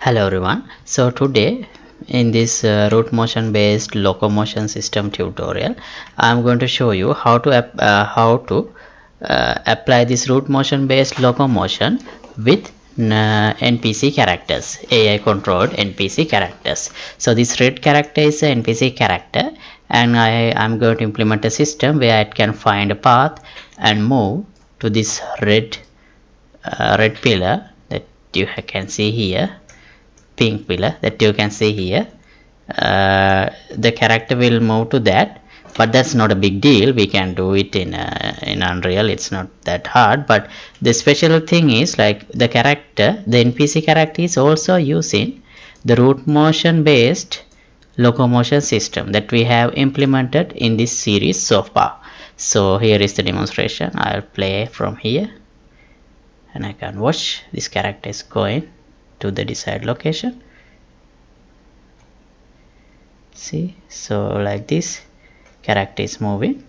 Hello everyone. So today in this Rootmotion based locomotion system tutorial, I'm going to show you how to apply this Rootmotion based locomotion with NPC characters, AI controlled NPC characters. So this red character is an NPC character, and I'm going to implement a system where it can find a path and move to this red pillar that you can see here, pink pillar that you can see here. The character will move to that, but that's not a big deal. We can do it in Unreal. It's not that hard. But the special thing is, like, the NPC character is also using the Rootmotion based locomotion system that we have implemented in this series so far. So here is the demonstration. I'll play from here and I can watch this character is going to the desired location. See, so like this character is moving.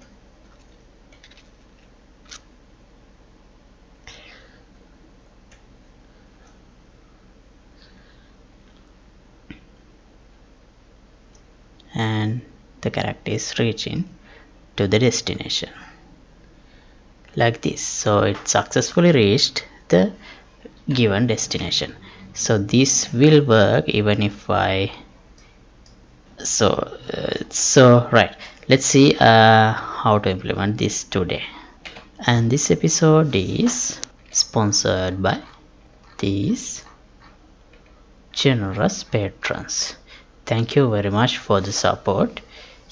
And the character is reaching to the destination like this. So it successfully reached the given destination. So this will work even if I right, let's see how to implement this today. And this episode is sponsored by these generous patrons. Thank you very much for the support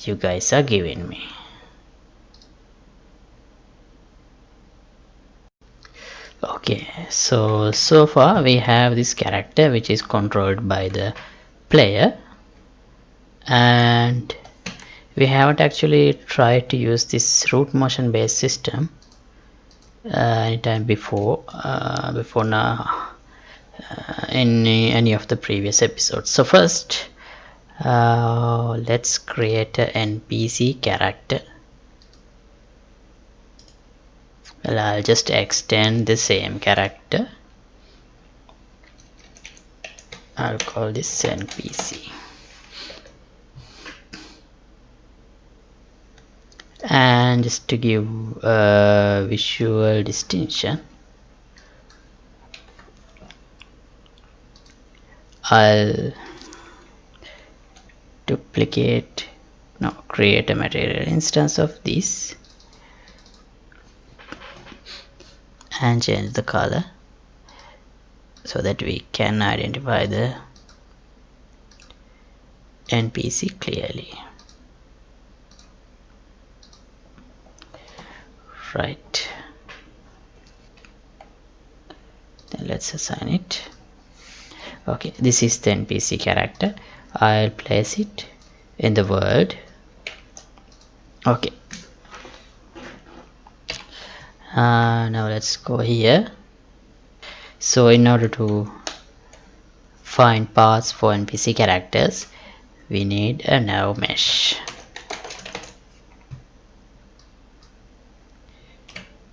you guys are giving me. Okay, so far we have this character which is controlled by the player, and we haven't actually tried to use this Rootmotion based system anytime before now in any of the previous episodes. So first let's create an NPC character. Well, I'll just extend the same character. I'll call this NPC. And just to give a visual distinction, I'll create a material instance of this and change the color so that we can identify the NPC clearly. Right, then let's assign it. Okay, this is the NPC character. I'll place it in the world. Okay, now let's go here. So in order to find paths for NPC characters, we need a nav mesh.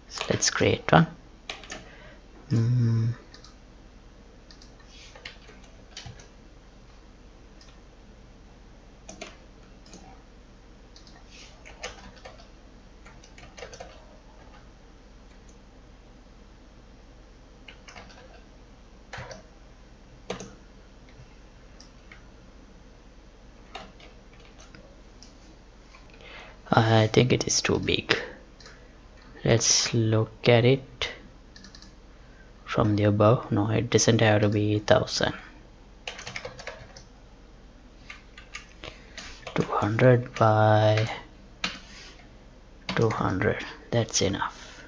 So let's create one. I think it is too big. Let's look at it from the above. No, it doesn't have to be 1000. 200 by 200, that's enough.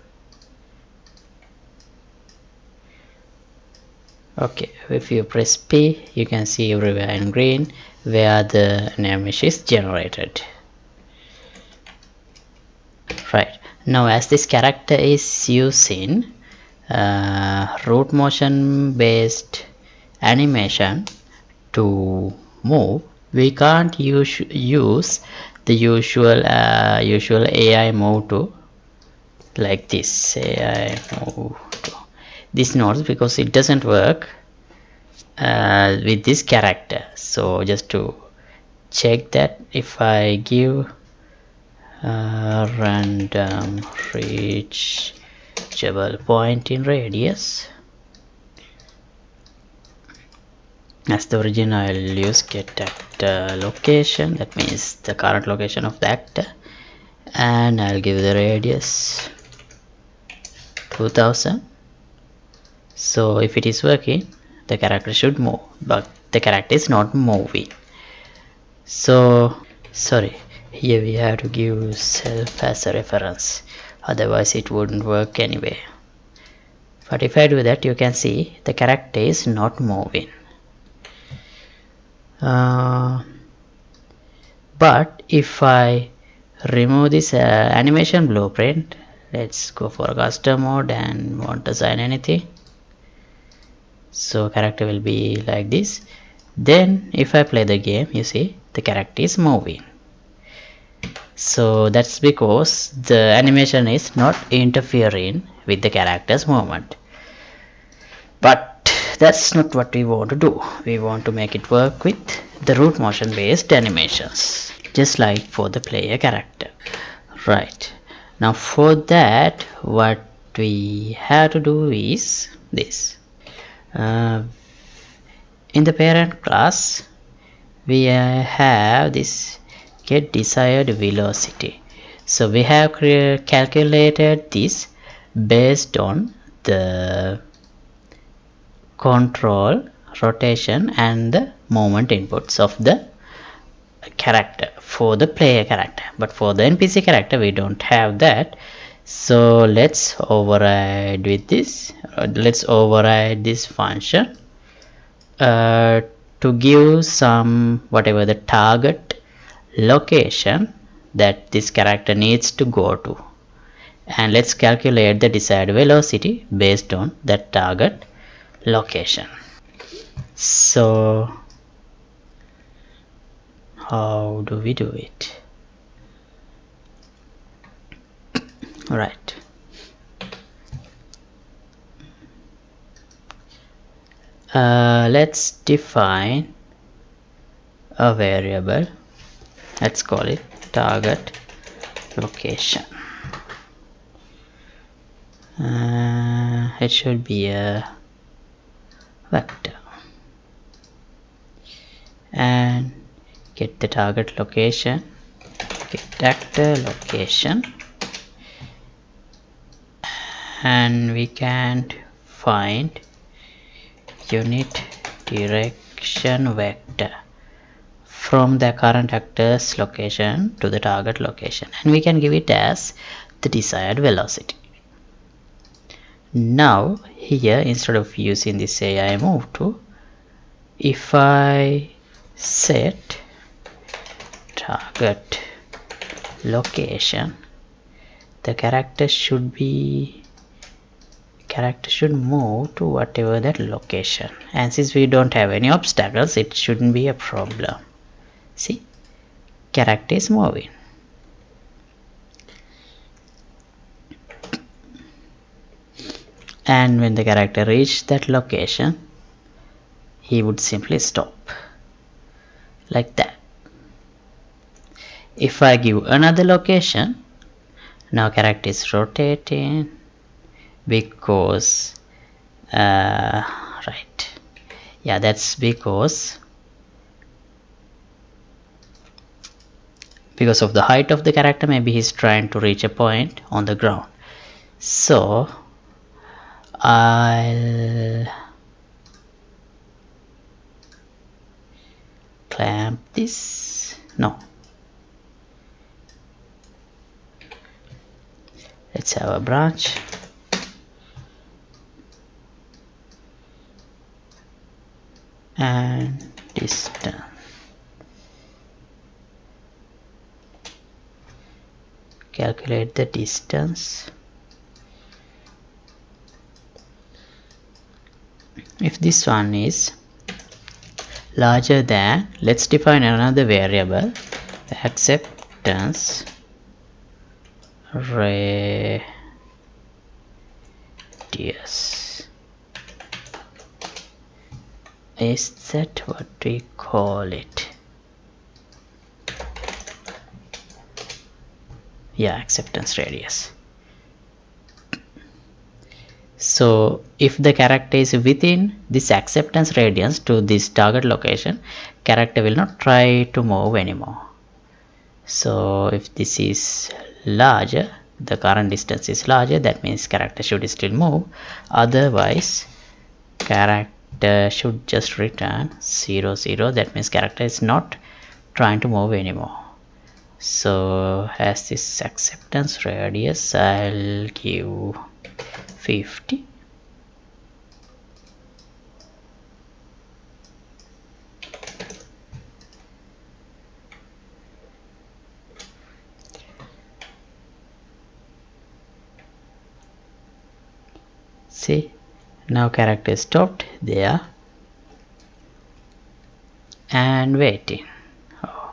Okay, if you press P, you can see everywhere in green where the nav mesh is generated. Right, now as this character is using Rootmotion based animation to move, we can't use the usual AI MoveTo like this. AI MoveTo this nodes, because it doesn't work with this character. So just to check that, if I give random reachable point in radius as the origin, I'll use get actor location, that means the current location of the actor, and I'll give the radius 2000. So if it is working, the character should move, but the character is not moving. So sorry, here we have to give self as a reference, otherwise it wouldn't work anyway. But if I do that, you can see the character is not moving. But if I remove this animation blueprint, let's go for a custom mode and won't assign anything, so character will be like this. Then if I play the game, you see the character is moving. So that's because the animation is not interfering with the character's movement. But that's not what we want to do. We want to make it work with the Rootmotion based animations, just like for the player character. Right, now for that, what we have to do is this. In the parent class, we have this get desired velocity. So we have calculated this based on the control, rotation, and the movement inputs of the character for the player character. But for the NPC character, we don't have that. So let's override with this. Let's override this function to give some whatever the target location that this character needs to go to, and let's calculate the desired velocity based on that target location. So how do we do it? Right, let's define a variable. Let's call it target location. It should be a vector, and get the target location, get actor location, and we can find unit direction vector from the current actor's location to the target location, and we can give it as the desired velocity. Now here, instead of using this AI MoveTo, if I set target location, the character should move to whatever that location, and since we don't have any obstacles, it shouldn't be a problem. See, character is moving. And when the character reached that location, he would simply stop like that. If I give another location, now character is rotating because right, yeah, that's because of the height of the character. Maybe he's trying to reach a point on the ground. So I'll clamp this. No, let's have a branch, and distance. Calculate the distance. If this one is larger than, let's define another variable, acceptance radius, Is that what we call it? Yeah, acceptance radius. So if the character is within this acceptance radius to this target location, character will not try to move anymore. So if this is larger, the current distance is larger, that means character should still move. Otherwise, character should just return 0 0. That means character is not trying to move anymore. So as this acceptance radius, I'll give 50. See, now character stopped there and waiting. Oh,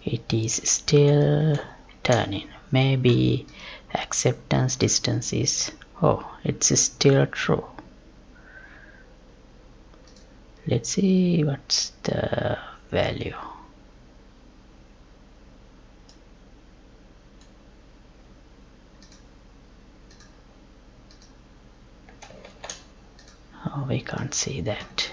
it is still turning. Maybe acceptance distance is, oh, it's still true. Let's see what's the value. Oh, we can't see that.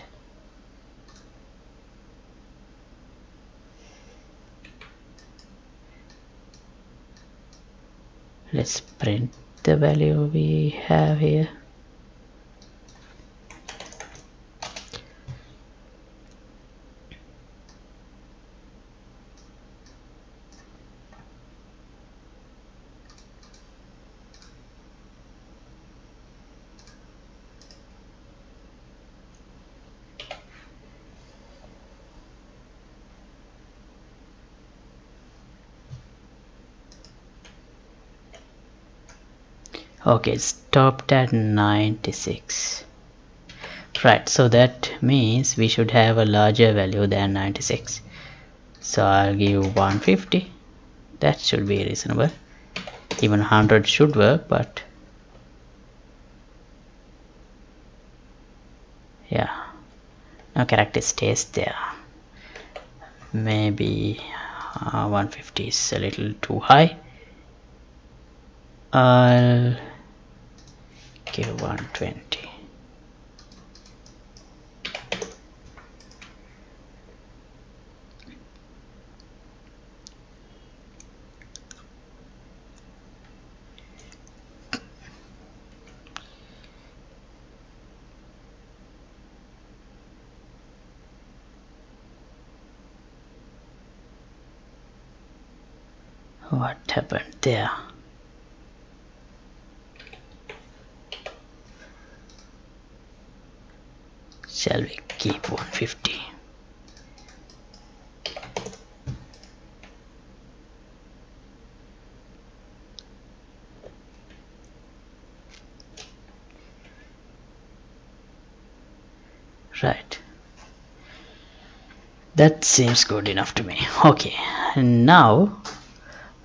Let's print the value we have here. Okay, stopped at 96. Right, so that means we should have a larger value than 96. So I'll give 150. That should be reasonable. Even 100 should work, but yeah, now character stays there. Maybe 150 is a little too high. I'll give 120. What happened there? Shall we keep 150? Right. That seems good enough to me. Okay, now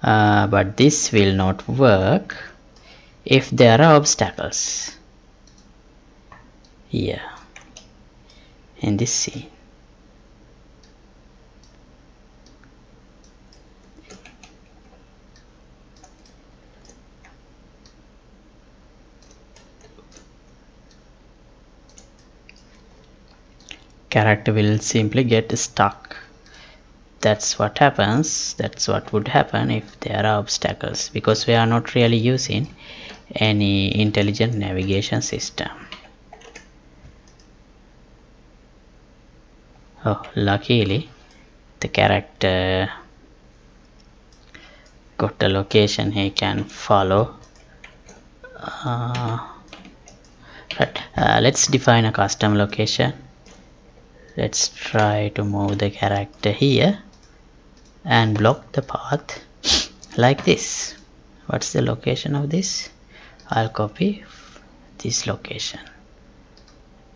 but this will not work if there are obstacles here in this scene. Character will simply get stuck. That's what happens. That's what would happen if there are obstacles, because we are not really using any intelligent navigation system. Oh, luckily the character got a location he can follow. Right. Let's define a custom location. Let's try to move the character here and block the path like this. What's the location of this? I'll copy this location,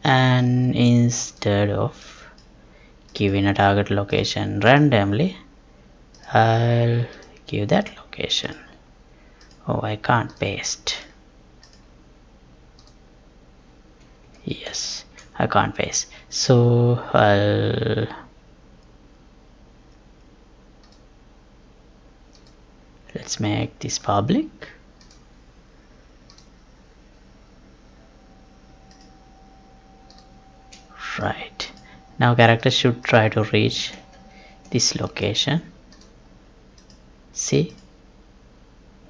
and instead of giving a target location randomly, I'll give that location. Oh, I can't paste. Yes, I can't paste. So let's make this public. Right, now character should try to reach this location. See,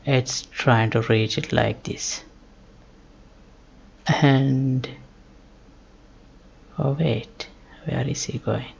it's trying to reach it like this. And oh wait, where is he going?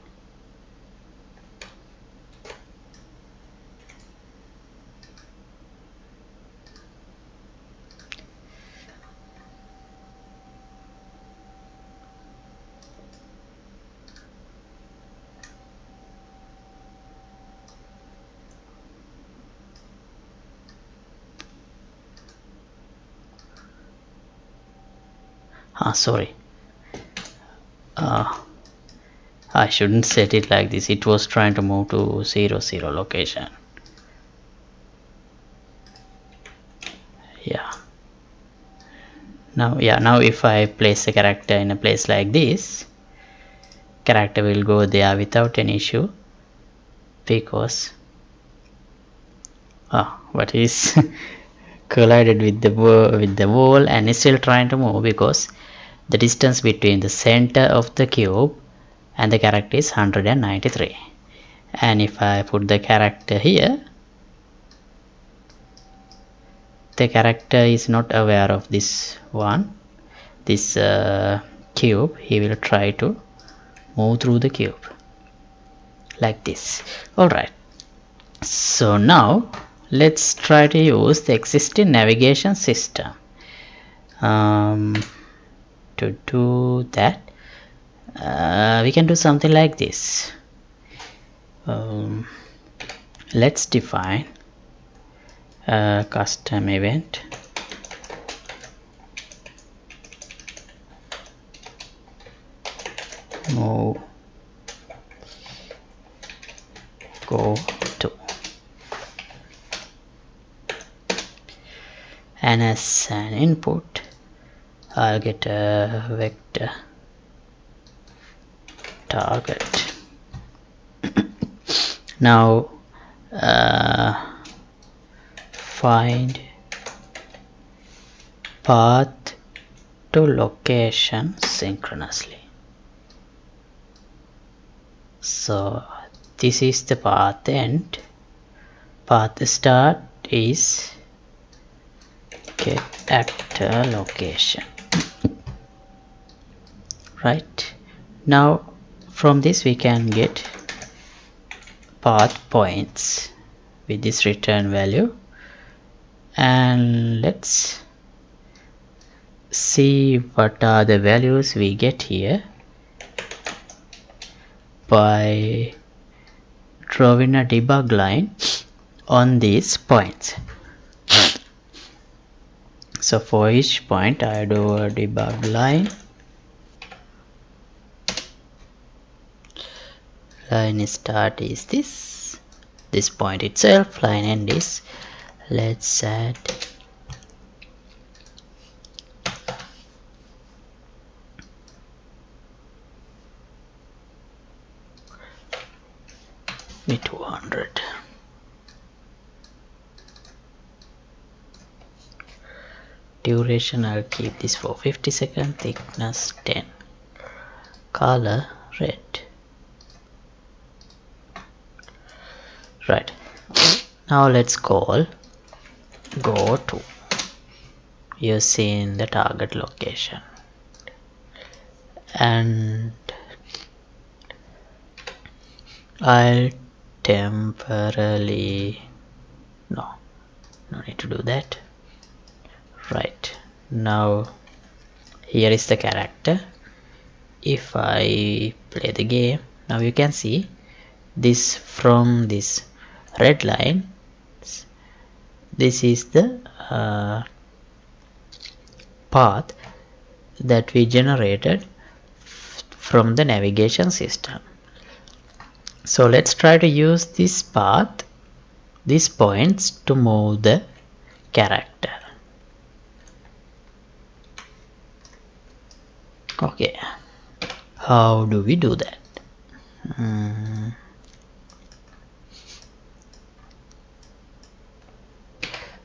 Sorry, I shouldn't set it like this. It was trying to move to 0 0 location. Yeah, now if I place a character in a place like this, character will go there without any issue, because what is collided with the wall and is still trying to move, because the distance between the center of the cube and the character is 193. And if I put the character here, the character is not aware of this cube. He will try to move through the cube like this. Alright, so now let's try to use the existing navigation system. To do that, we can do something like this. Let's define a custom event move go to, and as an input I'll get a vector target. Now find path to location synchronously. So this is the path end. Path start is get actor location. Right, now from this we can get path points with this return value, and let's see what are the values we get here by drawing a debug line on these points. So for each point I do a debug line. Line start is this point itself, line end is, let's add me 200. Duration I'll keep this for 50 seconds, thickness 10, color red. Right, now let's call go to using the target location, and I'll temporarily no need to do that. Right, now here is the character. If I play the game, now you can see this from this red line, this is the path that we generated from the navigation system. So let's try to use this path, these points, to move the character. Okay, How do we do that?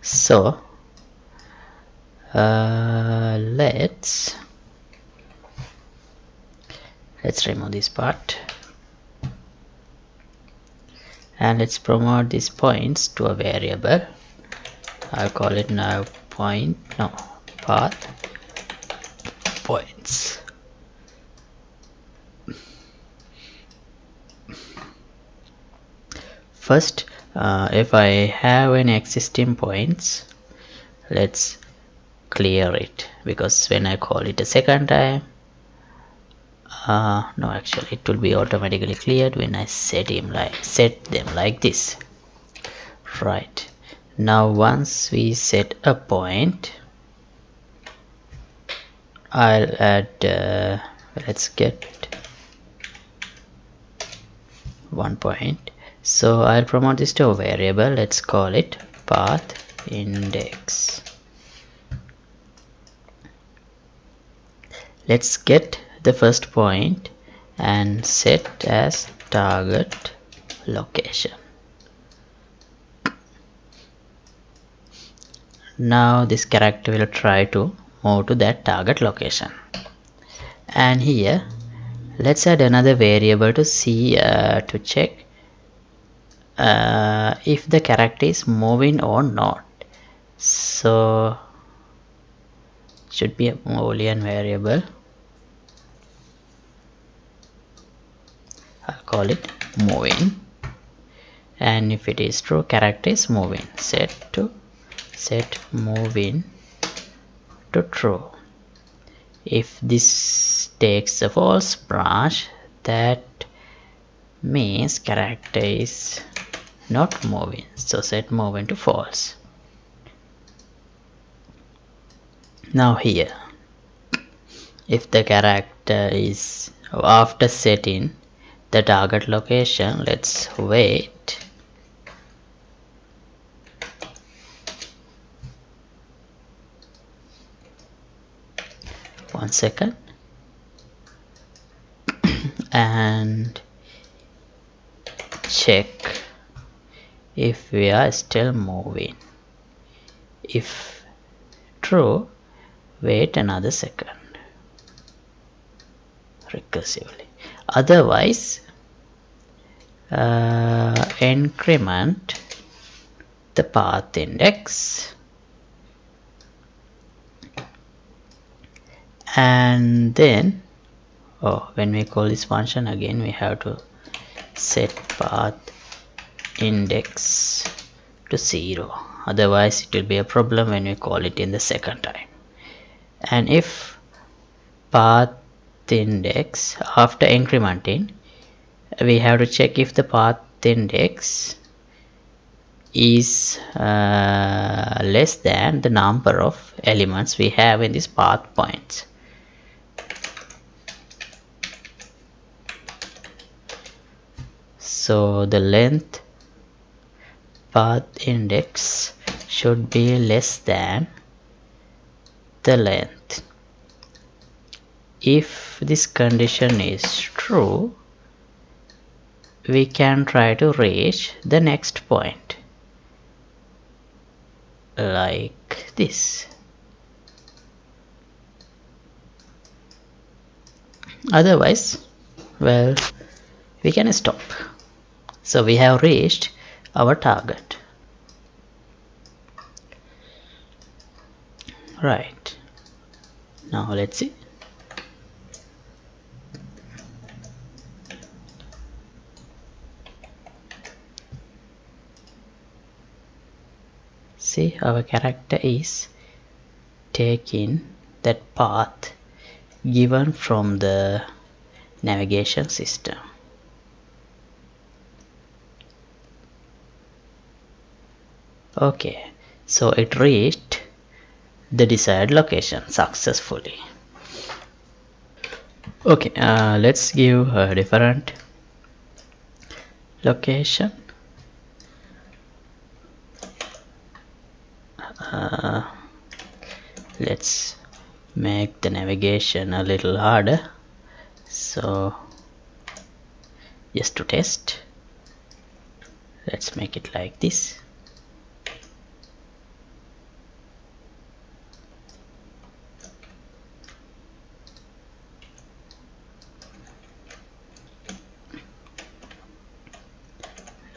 So let's remove this part and let's promote these points to a variable. I'll call it now path points. First, if I have any existing points, let's clear it, because when I call it a second time, no, actually it will be automatically cleared when I set them like this. Right, now once we set a point, I'll add let's get 1 point. So I'll promote this to a variable. Let's call it path index. Let's get the first point and set as target location. Now this character will try to move to that target location. And here let's add another variable to see to check if the character is moving or not. So should be a Boolean variable. I'll call it moving, and if it is true, character is moving. Set moving to true. If this takes a false branch, that means character is not moving, so set moving to false. Now here, if the character is after setting the target location, let's wait. One second. And check if we are still moving. If true, wait another second recursively. Otherwise, increment the path index, and then when we call this function again, we have to set path index to 0. Otherwise it will be a problem when we call it in the second time. And if path index, after incrementing, we have to check if the path index is less than the number of elements we have in this path points. So the length path index should be less than the length. If this condition is true, we can try to reach the next point like this. Otherwise, well, we can stop. So we have reached our target. Right, now let's see. See, our character is taking that path given from the navigation system. Okay, so it reached the desired location successfully. Okay, let's give a different location. Let's make the navigation a little harder. So just to test, let's make it like this.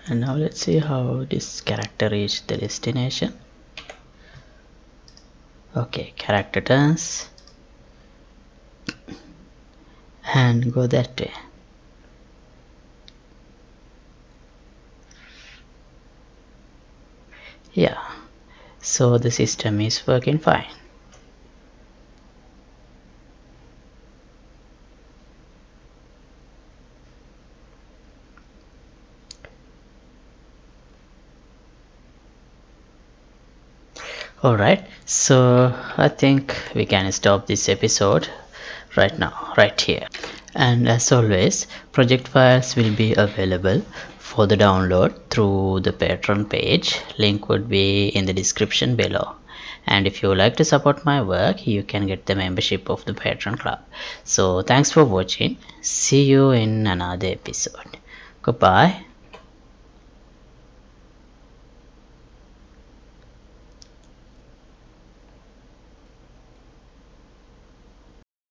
And now let's see how this character reached the destination. Okay, character turns and go that way. Yeah, so the system is working fine. Alright, so I think we can stop this episode right now, right here. And as always, project files will be available for the download through the Patreon page. Link would be in the description below. And if you would like to support my work, you can get the membership of the Patreon club. So thanks for watching. See you in another episode. Goodbye.